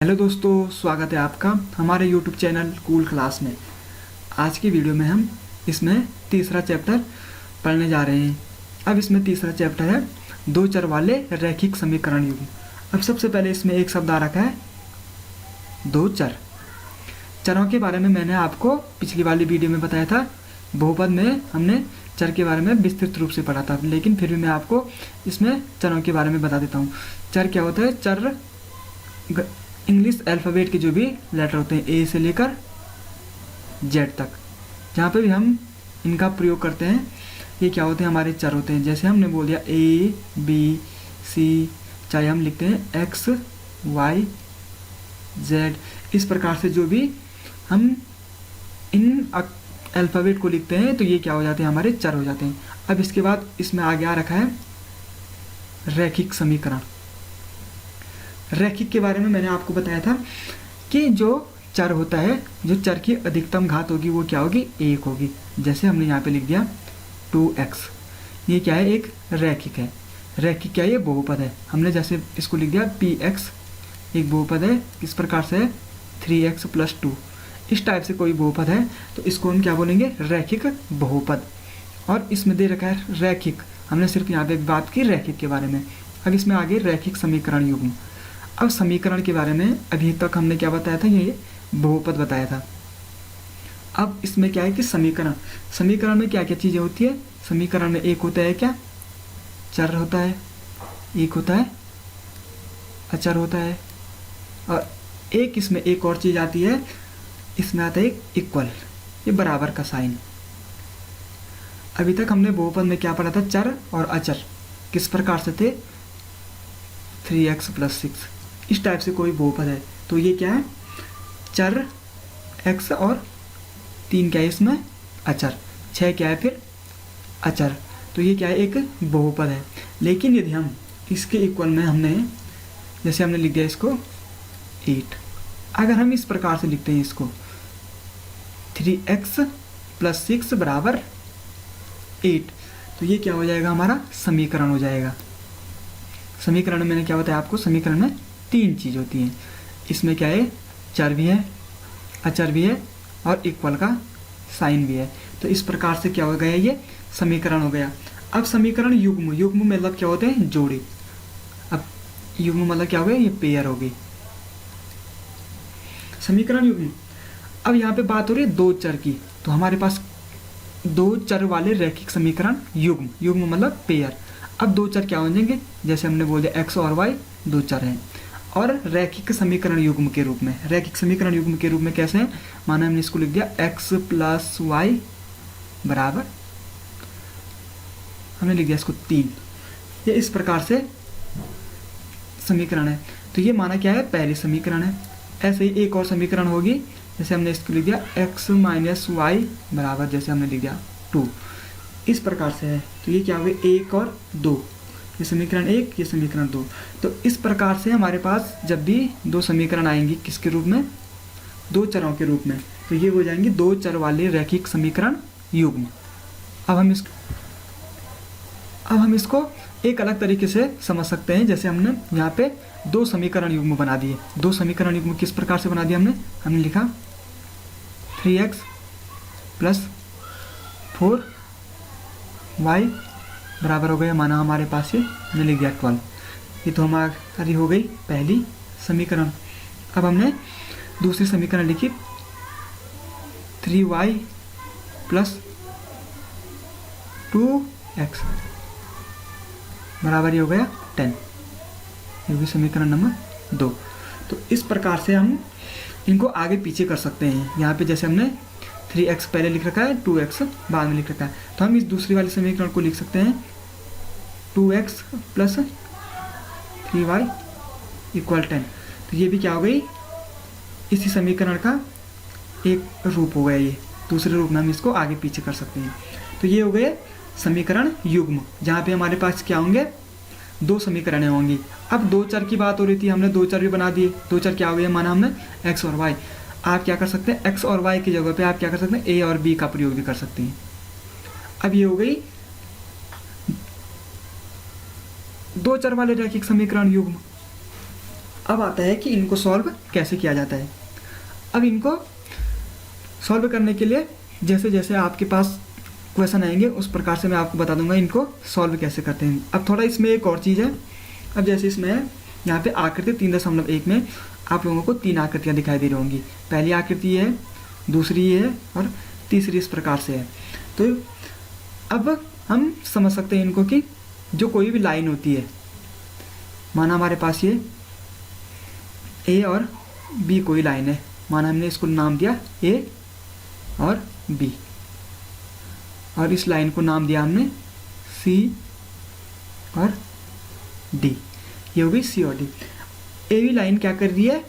Hello दोस्तों, स्वागत है आपका हमारे यूट्यूब चैनल कूल क्लास में। आज की वीडियो में हम इसमें तीसरा चैप्टर पढ़ने जा रहे हैं। अब इसमें तीसरा चैप्टर है दो चर वाले रैखिक समीकरण युग्म। अब सबसे पहले इसमें एक शब्द आ रखा है दो चर। चरों के बारे में मैंने आपको पिछली वाली वीडियो में बताया था। बहुपद में हमने चर के बारे में विस्तृत रूप से पढ़ा था, लेकिन फिर भी मैं आपको इसमें चरों के बारे में बता देता हूँ। चर क्या होता है? चर इंग्लिश अल्फ़ाबेट के जो भी लेटर होते हैं ए से लेकर जेड तक, जहाँ पे भी हम इनका प्रयोग करते हैं, ये क्या होते हैं? हमारे चर होते हैं। जैसे हमने बोल दिया ए बी सी, चाहे हम लिखते हैं एक्स वाई जेड, इस प्रकार से जो भी हम इन अल्फ़ाबेट को लिखते हैं तो ये क्या हो जाते हैं? हमारे चर हो जाते हैं। अब इसके बाद इसमें आगे आ रखा है रैखिक समीकरण। रैखिक के बारे में मैंने आपको बताया था कि जो चर होता है, जो चर की अधिकतम घात होगी वो क्या होगी? एक होगी। जैसे हमने यहाँ पे लिख दिया 2x, ये क्या है? एक रैखिक है। रैखिक क्या है? ये बहुपद है। हमने जैसे इसको लिख दिया px, एक बहुपद है। किस प्रकार से है? 3x + 2। इस टाइप से कोई बहुपद है तो इसको हम क्या बोलेंगे? रैखिक बहुपद। और इसमें दे रखा है रैखिक। हमने सिर्फ यहाँ पे बात की रैखिक के बारे में। अब इसमें आगे रैखिक समीकरण युग्म। अब समीकरण के बारे में अभी तक हमने क्या बताया था? ये बहुपद बताया था। अब इसमें क्या है कि समीकरण में क्या क्या चीज़ें होती है? समीकरण में एक होता है क्या? चर होता है, एक होता है अचर होता है, और एक इसमें एक और चीज़ आती है, इसमें आता है एक इक्वल, ये बराबर का साइन। अभी तक हमने बहुपद में क्या पढ़ा था? चर और अचर किस प्रकार से थे? 3x + 6, इस टाइप से कोई बहुपद है तो ये क्या है? चर x और 3 क्या है इसमें? अचर। 6 क्या है फिर? अचर। तो ये क्या है? एक बहुपद है। लेकिन यदि हम इसके इक्वल में हमने जैसे हमने लिख दिया इसको 8, अगर हम इस प्रकार से लिखते हैं इसको 3x + 6 = 8, तो ये क्या हो जाएगा? हमारा समीकरण हो जाएगा। समीकरण में मैंने क्या बताया आपको? समीकरण में 3 चीज़ होती हैं। इसमें क्या है? चर भी है, अचर भी है और इक्वल का साइन भी है। तो इस प्रकार से क्या हो गया? ये समीकरण हो गया। अब समीकरण युग्म। युग्म मतलब क्या होते हैं? जोड़ी। अब युग्म मतलब क्या हो गया? ये पेयर हो गई समीकरण युग्म। अब यहाँ पे बात हो रही है दो चर की, तो हमारे पास दो चर वाले रैखिक समीकरण युग्म। युग्म मतलब पेयर। अब दो चर क्या हो जाएंगे? जैसे हमने बोल दिया x और y दो चर हैं। और रैखिक समीकरण युग्म के रूप में, रैखिक समीकरण युग्म के रूप में कैसे हैं? माना हमने इसको लिख दिया x + y बराबर, हमने लिख दिया इसको 3, ये इस प्रकार से समीकरण है। तो ये माना क्या है? पहली समीकरण है। ऐसे ही एक और समीकरण होगी, जैसे हमने इसको लिख दिया x - y बराबर, जैसे हमने लिख दिया 2, इस प्रकार से है। तो ये क्या हो गया? 1 और 2, ये समीकरण 1, ये समीकरण 2। तो इस प्रकार से हमारे पास जब भी दो समीकरण आएंगी, किसके रूप में? दो चरों के रूप में, तो ये हो जाएंगे दो चर वाले रैखिक समीकरण युग्म। अब हम इसको एक अलग तरीके से समझ सकते हैं। जैसे हमने यहाँ पे दो समीकरण युग्म बना दिए। दो समीकरण युग्म किस प्रकार से बना दिया? हमने लिखा 3x + 4y बराबर हो गया, माना हमारे पास ये हमने लिख दिया 12। ये तो हमारी हो गई पहली समीकरण। अब हमने दूसरी समीकरण लिखी 3y + 2x बराबर ये हो गया 10। ये होगी समीकरण नंबर 2। तो इस प्रकार से हम इनको आगे पीछे कर सकते हैं। यहाँ पे जैसे हमने 3x पहले लिख रखा है, 2x बाद में लिख रखा है, तो हम इस दूसरी वाली समीकरण को लिख सकते हैं 2x + 3y = 10। तो ये भी क्या हो गई? इसी समीकरण का एक रूप हो गया। ये दूसरे रूप में हम इसको आगे पीछे कर सकते हैं। तो ये हो गए समीकरण युग्म, जहाँ पे हमारे पास क्या होंगे? दो समीकरण होंगी। अब दो चर की बात हो रही थी, हमने दो चर भी बना दिए। दो चर क्या हो गए? माना हमने x और y। आप क्या कर सकते हैं? x और y की जगह पे आप क्या कर सकते हैं? a और b का प्रयोग भी कर सकते हैं। अब ये हो गई दो चर वाले रैखिक समीकरण युग्म। अब आता है कि इनको सॉल्व कैसे किया जाता है। अब इनको सॉल्व करने के लिए जैसे जैसे आपके पास क्वेश्चन आएंगे उस प्रकार से मैं आपको बता दूंगा इनको सॉल्व कैसे करते हैं। अब थोड़ा इसमें एक और चीज़ है। अब जैसे इसमें है यहाँ पे आकृति 3.1 में आप लोगों को 3 आकृतियाँ दिखाई दे रही होंगी। पहली आकृति ये है, दूसरी ये है और तीसरी इस प्रकार से है। तो अब हम समझ सकते हैं इनको कि जो कोई भी लाइन होती है, माना हमारे पास ये ए और बी कोई लाइन है, माना हमने इसको नाम दिया ए और बी, और इस लाइन को नाम दिया हमने सी और डी, ये हो गई सी और डी। ए बी लाइन क्या कर रही है,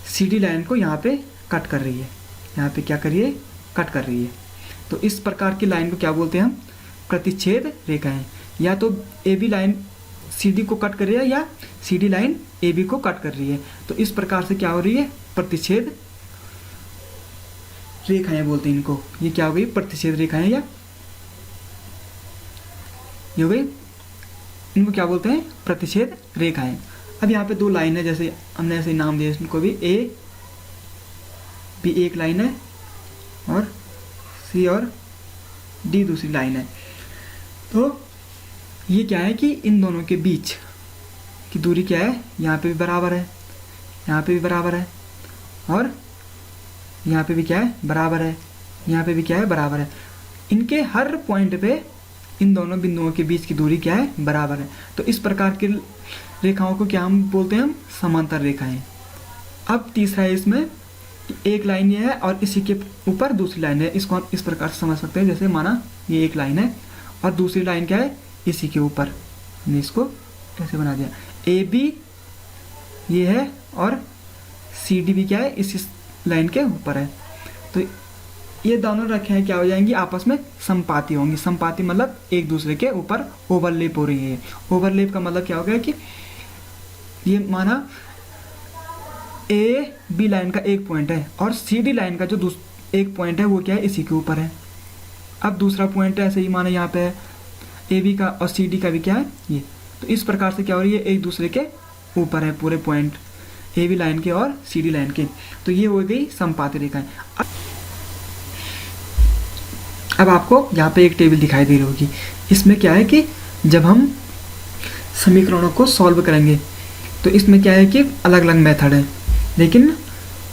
सी डी लाइन को यहाँ पे कट कर रही है, यहाँ पे क्या कर रही है, कट कर रही है। तो इस प्रकार की लाइन को क्या बोलते हैं हम, प्रतिच्छेद रेखाएं। या तो A B line C D को कट कर रही है या C D line A B को कट कर रही है। तो इस प्रकार से क्या हो रही है, प्रतिच्छेद रेखाएं बोलते हैं इनको। ये क्या हो गई, प्रतिच्छेद रेखाएं, या ये हो गई, इनको क्या बोलते हैं, प्रतिच्छेद रेखाएं। अब यहाँ पे 2 लाइन है, जैसे हमने ऐसे नाम दिया इनको भी, ए बी एक लाइन है और सी और डी दूसरी लाइन है। तो ये क्या है कि इन दोनों के बीच की दूरी क्या है, यहाँ पे भी बराबर है, यहाँ पे भी बराबर है, और यहाँ पे भी क्या है, बराबर है, यहाँ पे भी क्या है, बराबर है। इनके हर पॉइंट पे इन दोनों बिंदुओं के बीच की दूरी क्या है, बराबर है। तो इस प्रकार की रेखाओं को क्या हम बोलते हैं, हम समांतर रेखाएं। अब तीसरा है, इसमें एक लाइन ये है और इसी के ऊपर दूसरी लाइन है। इसको हम इस प्रकार से समझ सकते हैं, जैसे माना ये एक लाइन है और दूसरी लाइन क्या है, इसी के ऊपर। हमने इसको कैसे बना दिया, ए बी ये है और सी डी भी क्या है, इसी लाइन के ऊपर है। तो ये दोनों रखे हैं, क्या हो जाएंगी, आपस में संपाती होंगी। संपाती मतलब एक दूसरे के ऊपर ओवरलेप हो रही है। ओवरलेप का मतलब क्या हो गया कि ये माना ए बी लाइन का एक पॉइंट है और सी डी लाइन का जो एक पॉइंट है वो क्या है, इसी के ऊपर है। अब दूसरा पॉइंट है, ऐसे ही माना यहाँ पे है ए बी का और सी डी का भी क्या है, ये। तो इस प्रकार से क्या हो रही है, एक दूसरे के ऊपर है पूरे पॉइंट ए बी लाइन के और सी डी लाइन के। तो ये हो गई संपाती रेखाएं। अब आपको यहाँ पे एक टेबल दिखाई दे रही होगी। इसमें क्या है कि जब हम समीकरणों को सॉल्व करेंगे तो इसमें क्या है कि अलग अलग मेथड है, लेकिन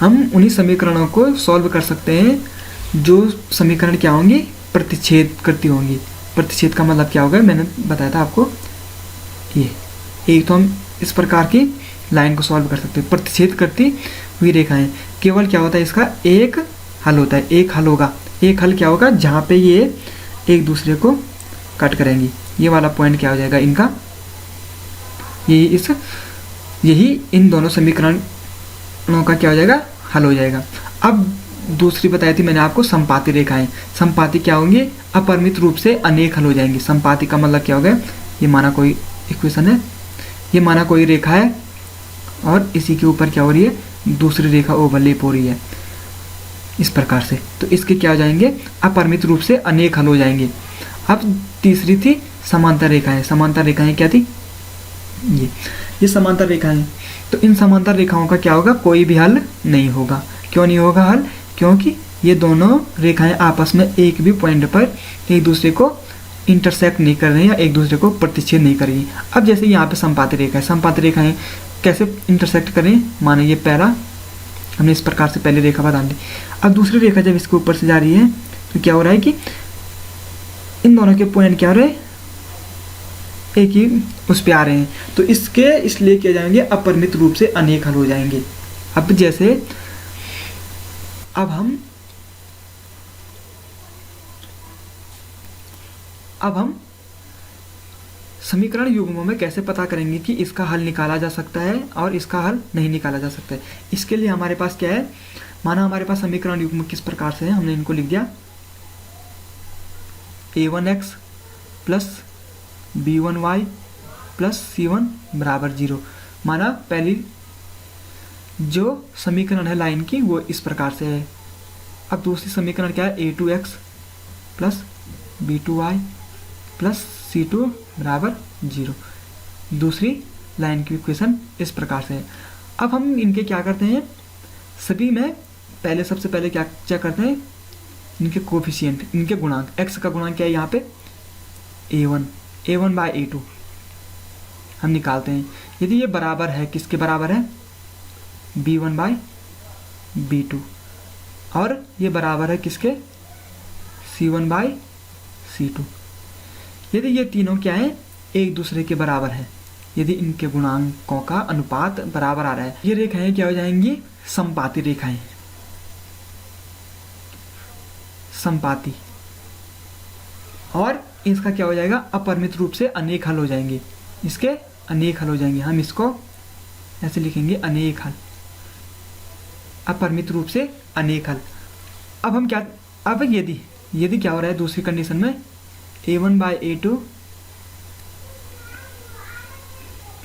हम उन्हीं समीकरणों को सॉल्व कर सकते हैं जो समीकरण क्या होंगी, प्रतिच्छेद करती होंगी। प्रतिच्छेद का मतलब क्या होगा, मैंने बताया था आपको। ये एक तो हम इस प्रकार की लाइन को सॉल्व कर सकते हैं, प्रतिच्छेद करती हुई रेखाएं। केवल क्या होता है, इसका एक हल होता है, एक हल होगा। एक हल क्या होगा, जहाँ पे ये एक दूसरे को कट करेंगी। ये वाला पॉइंट क्या हो जाएगा इनका, यही इन दोनों समीकरणों का क्या हो जाएगा, हल हो जाएगा। अब दूसरी बताई थी मैंने आपको, संपाती रेखाएं। संपाती क्या होंगी, अपरिमित रूप से अनेक हल हो जाएंगी। संपाती का मतलब क्या हो गया, ये माना कोई इक्वेशन है, ये माना कोई रेखा है और इसी के ऊपर क्या हो रही है, दूसरी रेखा ओवरलेप हो रही है इस प्रकार से। तो इसके क्या हो जाएंगे, अपरिमित रूप से अनेक हल हो जाएंगे। अब तीसरी थी समांतर रेखाएं। समांतर रेखाएं क्या थी, ये समांतर रेखाएं। तो इन समांतर रेखाओं का क्या होगा, कोई भी हल नहीं होगा। क्यों नहीं होगा हल, क्योंकि ये दोनों रेखाएं आपस में एक भी पॉइंट पर एक दूसरे को इंटरसेक्ट नहीं कर रही हैं या एक दूसरे को प्रतिच्छेद नहीं कर रही। अब जैसे यहाँ पे संपाती रेखा है, संपाती रेखाएं कैसे इंटरसेक्ट करें, माने ये पहला हमने इस प्रकार से पहली रेखा बता दी। अब दूसरी रेखा जब इसके ऊपर से जा रही है तो क्या हो रहा है कि इन दोनों के पॉइंट क्या हो रहे हैं, एक ही उस पे आ रहे हैं। तो इसके इसलिए किए जाएंगे, अपरिमित रूप से अनेक हल हो जाएंगे। अब जैसे अब हम समीकरण युग्मों में कैसे पता करेंगे कि इसका हल निकाला जा सकता है और इसका हल नहीं निकाला जा सकता है। इसके लिए हमारे पास क्या है, माना हमारे पास समीकरण युग्म किस प्रकार से है, हमने इनको लिख दिया a1x plus b1y plus c1 बराबर 0। माना पहली जो समीकरण है लाइन की वो इस प्रकार से है। अब दूसरी समीकरण क्या है, a2x plus b2y plus c2 बराबर 0। दूसरी लाइन की इक्वेशन इस प्रकार से है। अब हम इनके क्या करते हैं, सभी में पहले सबसे पहले क्या चेक करते हैं, इनके कोफिशिएंट, इनके गुणांक। x का गुणांक क्या है यहाँ पे a1 बाय a2 हम निकालते हैं। यदि ये बराबर है, किसके बराबर है, b1 बाय b2, और ये बराबर है किसके, c1 बाय c2। यदि ये तीनों क्या है, एक दूसरे के बराबर है, यदि इनके गुणांकों का अनुपात बराबर आ रहा है, ये रेखाएं क्या हो जाएंगी, समपाती रेखाएं, समपाती। और इसका क्या हो जाएगा, अपरिमित रूप से अनेक हल हो जाएंगे, इसके अनेक हल हो जाएंगे। हम इसको ऐसे लिखेंगे, अनेक हल, अपरिमित रूप से अनेक हल। अब हम क्या, अब यदि क्या हो रहा है दूसरी कंडीशन में, a1 by a2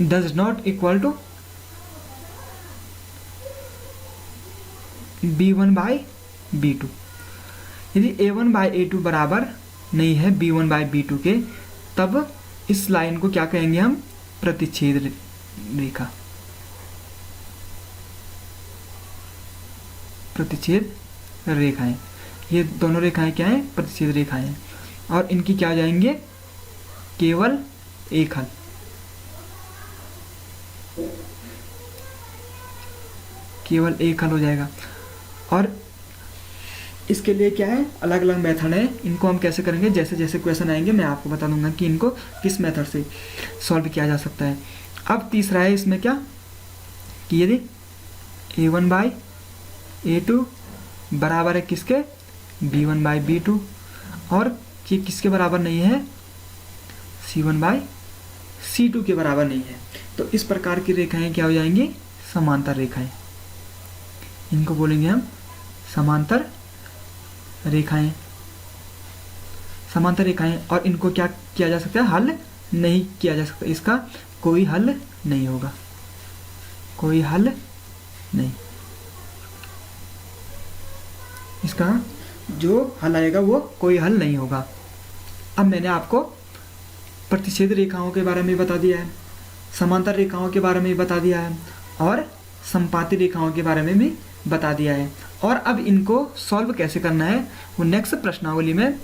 does not equal to b1 by b2। यदि a1 बाय a2 बराबर नहीं है b1 बाय b2 के, तब इस लाइन को क्या कहेंगे हम, प्रतिच्छेद रेखा, प्रतिच्छेद रेखाएं। ये दोनों रेखाएं क्या हैं, प्रतिच्छेद रेखाएं हैं, और इनकी क्या हो जाएंगे, केवल एक हल। केवल एक हल हो जाएगा। और इसके लिए क्या है, अलग अलग मेथड है, इनको हम कैसे करेंगे, जैसे जैसे क्वेश्चन आएंगे मैं आपको बता दूंगा कि इनको किस मेथड से सॉल्व किया जा सकता है। अब तीसरा है इसमें क्या, कि यदि a1 बाय a2 बराबर है किसके, b1 बाय b2, और ये किसके बराबर नहीं है, c1 बाय c2 के बराबर नहीं है, तो इस प्रकार की रेखाएं क्या हो जाएंगी, समांतर रेखाएं। इनको बोलेंगे हम समांतर रेखाएं, समांतर रेखाएं। और इनको क्या किया जा सकता है, हल नहीं किया जा सकता, इसका कोई हल नहीं होगा, कोई हल नहीं, इसका जो हल आएगा वो कोई हल नहीं होगा। अब मैंने आपको प्रतिच्छेद रेखाओं के बारे में बता दिया है, समांतर रेखाओं के बारे में बता दिया है, और समपाती रेखाओं के बारे में भी बता दिया है। और अब इनको सॉल्व कैसे करना है वो नेक्स्ट प्रश्नावली में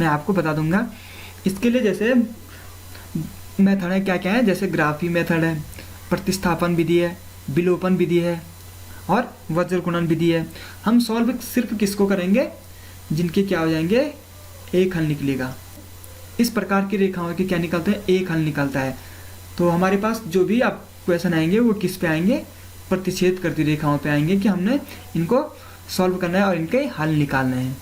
मैं आपको बता दूंगा। इसके लिए जैसे मेथड है, क्या क्या है, जैसे ग्राफी मेथड है, प्रतिस्थापन विधि है, विलोपन विधि है, और वज्र गुणन विधि है। हम सॉल्व सिर्फ किसको करेंगे, जिनके क्या हो जाएंगे, एक हल निकलेगा। इस प्रकार की रेखाओं के क्या निकलते हैं, एक हल निकलता है। तो हमारे पास जो भी आप क्वेश्चन आएंगे वो किस पे आएंगे, प्रतिच्छेद करती रेखाओं पे आएंगे, कि हमने इनको सॉल्व करना है और इनके हल निकालने हैं।